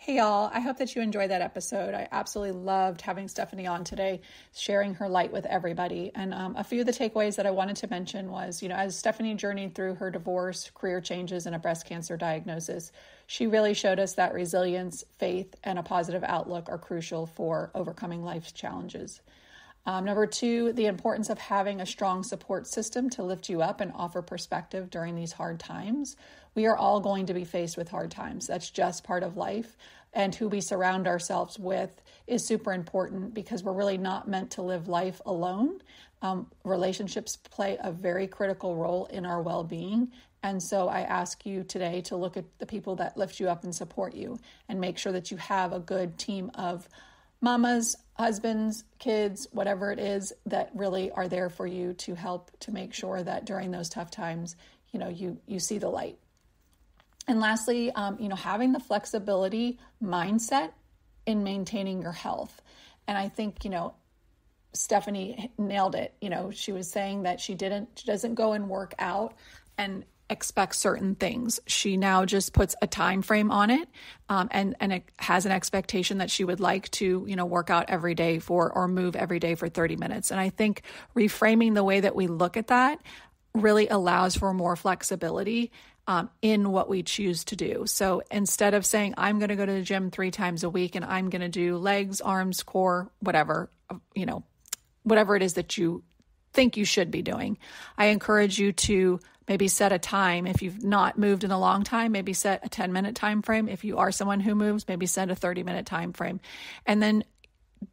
Speaker 1: Hey y'all, I hope that you enjoyed that episode. I absolutely loved having Stephanie on today, sharing her light with everybody. And a few of the takeaways that I wanted to mention was, as Stephanie journeyed through her divorce, career changes, and a breast cancer diagnosis, she really showed us that resilience, faith, and a positive outlook are crucial for overcoming life's challenges. Number 2, the importance of having a strong support system to lift you up and offer perspective during these hard times. We are all going to be faced with hard times. That's just part of life. And who we surround ourselves with is super important, because we're really not meant to live life alone. Relationships play a very critical role in our well-being. And so I ask you today to look at the people that lift you up and support you, and make sure that you have a good team of mamas, husbands, kids, whatever it is, that really are there for you to help to make sure that during those tough times, you see the light. And lastly, having the flexibility mindset in maintaining your health. And I think, Stephanie nailed it. She was saying that she doesn't go and work out and expect certain things. She now just puts a time frame on it, and it has an expectation that she would like to, work out every day or move every day for 30 minutes. And I think reframing the way that we look at that really allows for more flexibility in what we choose to do. So instead of saying, I'm going to go to the gym 3 times a week and I'm going to do legs, arms, core, whatever it is that you think you should be doing, I encourage you to maybe set a time. If you've not moved in a long time, maybe set a 10-minute time frame. If you are someone who moves, maybe set a 30-minute time frame. And then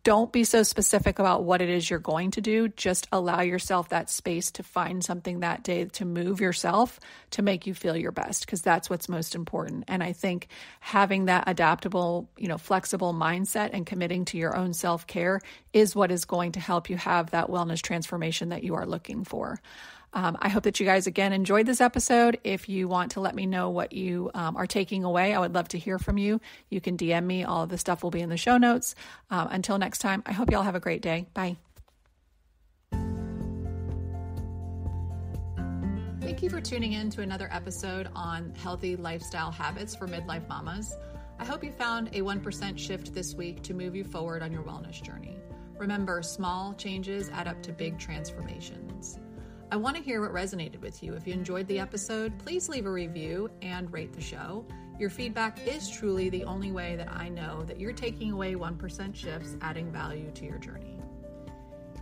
Speaker 1: don't be so specific about what it is you're going to do. Just allow yourself that space to find something that day to move yourself to make you feel your best, because that's what's most important. And I think having that adaptable, flexible mindset and committing to your own self-care is what is going to help you have that wellness transformation that you are looking for. I hope that you guys, again, enjoyed this episode. If you want to let me know what you are taking away, I would love to hear from you. You can DM me. All of the stuff will be in the show notes. Until next time, I hope you all have a great day. Bye.
Speaker 3: Thank
Speaker 1: Thank you for tuning in to another episode on healthy lifestyle habits for midlife mamas. I hope you found a 1% shift this week to move you forward on your wellness journey. Remember, small changes add up to big transformations. I want to hear what resonated with you. If you enjoyed the episode, please leave a review and rate the show. Your feedback is truly the only way that I know that you're taking away 1% shifts, adding value to your journey.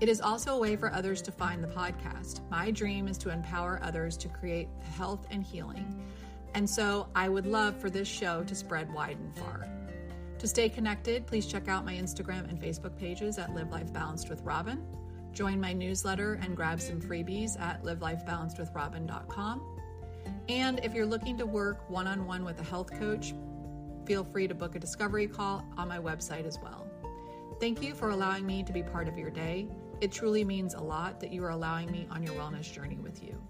Speaker 1: It is also a way for others to find the podcast. My dream is to empower others to create health and healing. And so I would love for this show to spread wide and far. To stay connected, please check out my Instagram and Facebook pages at Live Life Balanced with Robin. Join my newsletter and grab some freebies at livelifebalancedwithrobin.com. And if you're looking to work one-on-one with a health coach, feel free to book a discovery call on my website as well. Thank you for allowing me to be part of your day. It truly means a lot that you are allowing me on your wellness journey with you.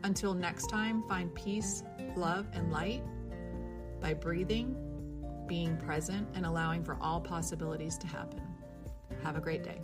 Speaker 1: Until next time, find peace, love, and light by breathing, being present, and allowing for all possibilities to happen. Have a great day.